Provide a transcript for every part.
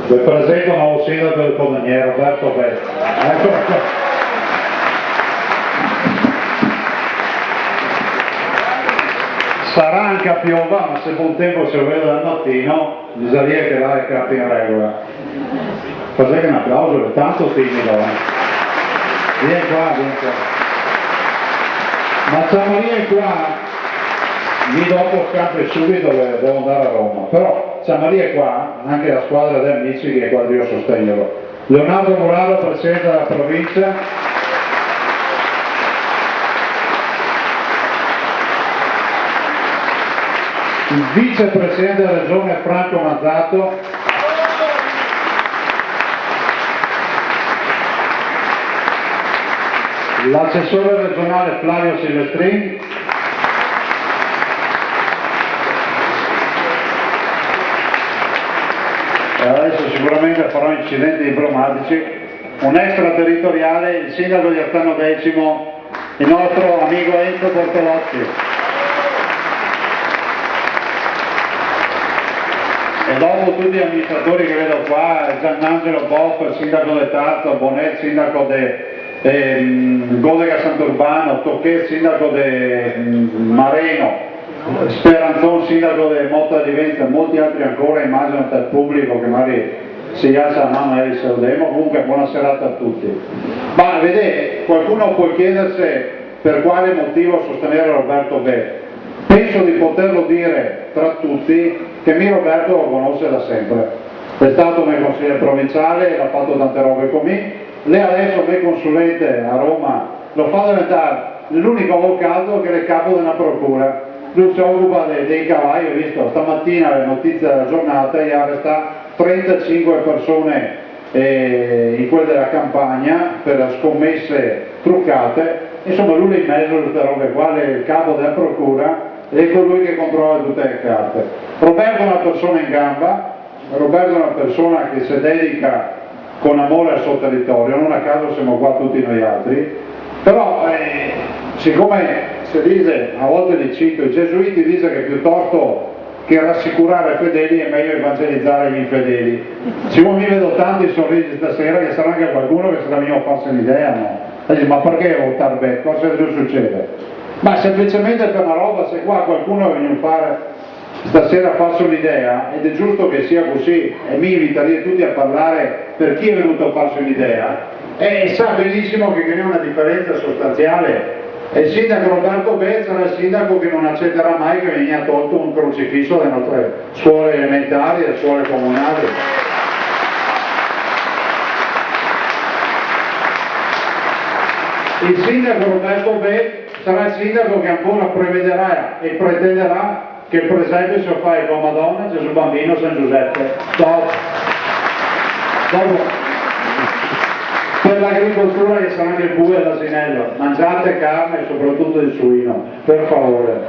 Vi presento il nuovo sindaco del Codogniere, Roberto Belli. Eccolo qua. Sarà anche a piova, ma se buon tempo si vede dal mattino, bisogna che dà le carte in regola. Cos'è che un applauso? È tanto timido, Vieni qua, vieni qua. Ma Ciamaria è qua. Lì dopo scappo subito, devo andare a Roma, però Ciamaria è qua, anche la squadra di amici che quando io sostengo. Leonardo Muraro, presidente della provincia, il vicepresidente della regione Franco Mazzato, l'assessore regionale Flavio Silvestrini, adesso sicuramente farò incidenti diplomatici, un extraterritoriale, il sindaco di Arzano X, il nostro amico Enzo Bortolozzi. E dopo tutti gli amministratori che vedo qua, Giannangelo Boff, sindaco di Tarzo, Bonet, sindaco di Godega Sant'Urbano, Tocquet, sindaco di Mareno, Speranzon, sindaco di Motta di Venezia, molti altri ancora, immagino dal pubblico che magari si alza la mano e li salutiamo. Comunque buona serata a tutti. Ma vedete, qualcuno può chiedersi per quale motivo sostenere Roberto Belli. Penso di poterlo dire tra tutti che Roberto lo conosce da sempre. È stato nel consiglio provinciale, ha fatto tante robe con me, lei adesso come consulente a Roma lo fa diventare l'unico avvocato che è il capo della procura. Lui si occupa dei cavalli, ho visto stamattina le notizie della giornata, e arresta 35 persone in quella della campagna per scommesse truccate. Insomma lui è in mezzo a queste robe qua, è il capo della procura ed è colui che controlla tutte le carte. Roberto è una persona in gamba, Roberto è una persona che si dedica con amore al suo territorio, non a caso siamo qua tutti noi altri, però siccome si dice, a volte li cito, i gesuiti dicono che piuttosto che rassicurare i fedeli è meglio evangelizzare gli infedeli. Siccome mi vedo tanti sorrisi stasera, che sarà anche qualcuno che sarà mio a farsi un'idea, no? Ma perché votare bene? Cosa succede? Ma semplicemente per una roba, se qua qualcuno viene a fare stasera a farsi un'idea, ed è giusto che sia così, e mi invita lì tutti a parlare per chi è venuto a farsi un'idea, e sa benissimo che c'è una differenza sostanziale. E il sindaco Roberto Belli sarà il sindaco che non accetterà mai che venga tolto un crocifisso dalle nostre scuole elementari e scuole comunali. Il sindaco Roberto Belli sarà il sindaco che ancora prevederà e pretenderà che il presepe si fa con Madonna, Gesù Bambino, San Giuseppe. Dopo. Per l'agricoltura che sarà anche il bue e l'asinello, mangiate carne e soprattutto il suino, per favore.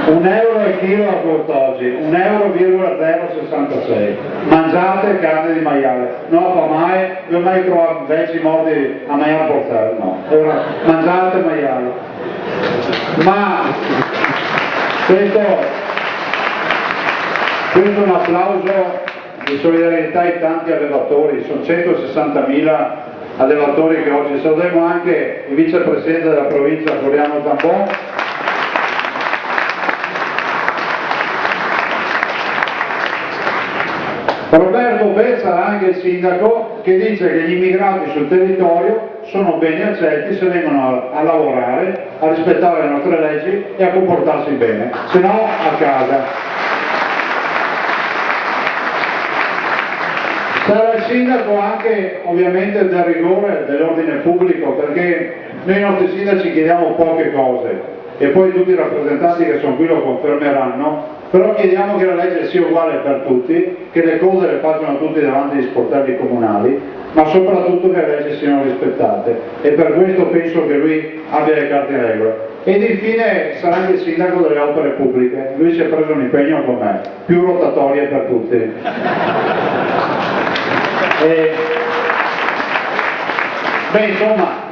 €1 al chilo a quest'oggi, €1,066. Mangiate carne di maiale, non fa mai, non mai trovato vecchi morti a maiale portare, no. Allora, mangiate maiale. Ma questo è un applauso di solidarietà ai tanti allevatori, sono 160.000 allevatori che oggi salutiamo, anche il vicepresidente della provincia Floriano Zambon, Roberto Belli sarà anche il sindaco che dice che gli immigrati sul territorio sono bene accetti se vengono a lavorare, a rispettare le nostre leggi e a comportarsi bene, se no a casa. Sarà il sindaco anche ovviamente del rigore dell'ordine pubblico, perché noi ai nostri sindaci chiediamo poche cose e poi tutti i rappresentanti che sono qui lo confermeranno, però chiediamo che la legge sia uguale per tutti, che le cose le facciano tutti davanti agli sportelli comunali, ma soprattutto che le leggi siano rispettate, e per questo penso che lui abbia le carte in regola. Ed infine sarà anche il sindaco delle opere pubbliche, lui si è preso un impegno con me, più rotatorie per tutti. Beh, insomma,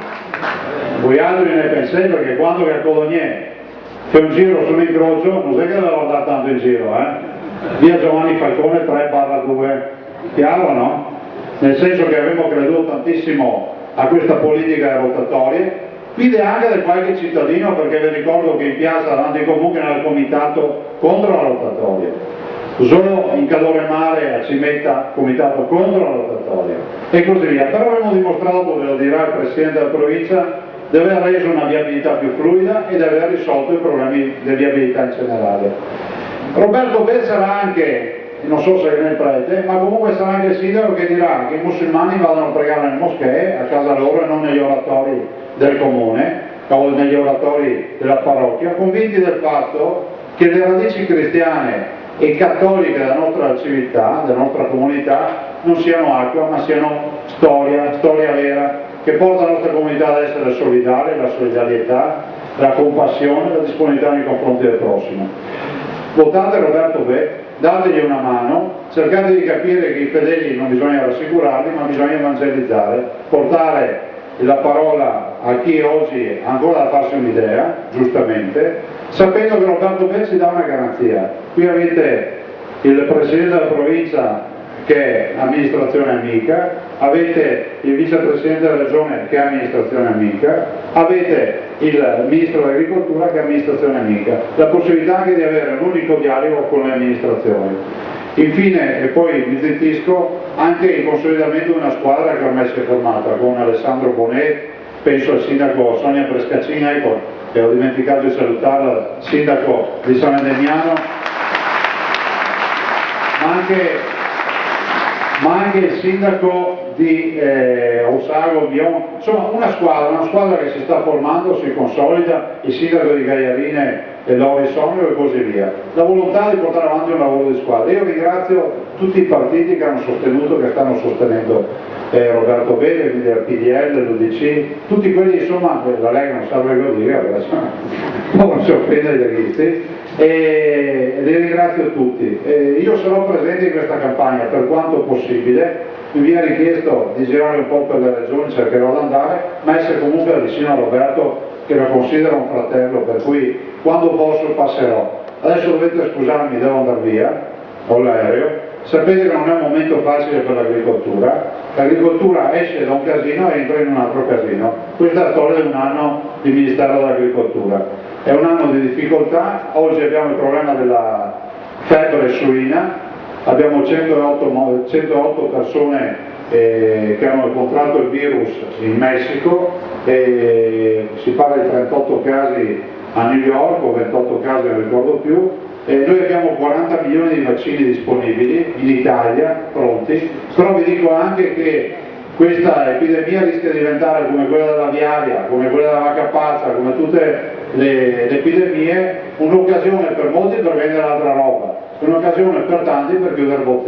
voi altri ne pensate, perché quando che a Codogniere fai un giro sull'incrocio, non è che devo andare tanto in giro, Via Giovanni Falcone 3/2, chiaro, no? Nel senso che abbiamo creduto tantissimo a questa politica delle rotatorie, quindi anche da qualche cittadino, perché vi ricordo che in piazza davanti ai comuni era il comitato contro la rotatoria, solo in Cadore Mare a Cimetta comitato contro la rotatoria e così via. Però abbiamo dimostrato, ve lo dirà il Presidente della provincia, di aver reso una viabilità più fluida e di aver risolto i problemi di viabilità in generale. Roberto Be sarà anche, non so se è il prete, ma comunque sarà anche il sindaco che dirà che i musulmani vadano a pregare nelle moschee, a casa loro e non negli oratori del comune o negli oratori della parrocchia, convinti del fatto che le radici cristiane e cattoliche della nostra civiltà, della nostra comunità, non siano acqua ma siano storia vera, che porta la nostra comunità ad essere solidale, la solidarietà, la compassione, la disponibilità nei confronti del prossimo. Votate Roberto Be, dategli una mano, cercate di capire che i fedeli non bisogna rassicurarli, ma bisogna evangelizzare, portare la parola a chi oggi ha ancora da farsi un'idea, giustamente, sapendo che Roberto Be ci dà una garanzia. Qui avete il Presidente della provincia che è amministrazione amica, avete il Vicepresidente della Regione che è amministrazione amica, avete il Ministro dell'Agricoltura che è amministrazione amica, la possibilità anche di avere un unico dialogo con le amministrazioni. Infine, e poi mi zittisco, anche il consolidamento di una squadra che ormai si è formata con Alessandro Bonet, penso al sindaco Sonia Prescaccina, ecco, che ho dimenticato di salutarla, sindaco di San Endemiano, ma anche il sindaco di Ossago, Bion, insomma una squadra che si sta formando, si consolida, il sindaco di Gaiarine e Lori Sonio e così via. La volontà di portare avanti un lavoro di squadra. Io ringrazio tutti i partiti che hanno sostenuto, che stanno sostenendo Roberto Be, quindi il PDL, l'UDC, tutti quelli insomma, la Lega non serve che lo dica, non si offende gli leghisti, e li ringrazio tutti. Io sarò presente in questa campagna per quanto possibile, mi viene richiesto di girare un po' per le regioni, cercherò di andare, ma essere comunque vicino a Roberto che lo considera un fratello, per cui quando posso passerò. Adesso dovete scusarmi, devo andare via, ho l'aereo. Sapete che non è un momento facile per l'agricoltura esce da un casino e entra in un altro casino. Questa è la storia di un anno di Ministero dell'Agricoltura. È un anno di difficoltà, oggi abbiamo il problema della febbre suina, abbiamo 108 persone che hanno contratto il virus in Messico, si parla di 38 casi a New York o 28 casi, non ricordo più, noi abbiamo 40 milioni di vaccini disponibili in Italia, pronti, però vi dico anche che questa epidemia rischia di diventare come quella dell'aviaria, come quella della vacca pazza, come tutte le epidemie, un'occasione per molti per vendere altra roba, un'occasione per tanti per chiudere bottega.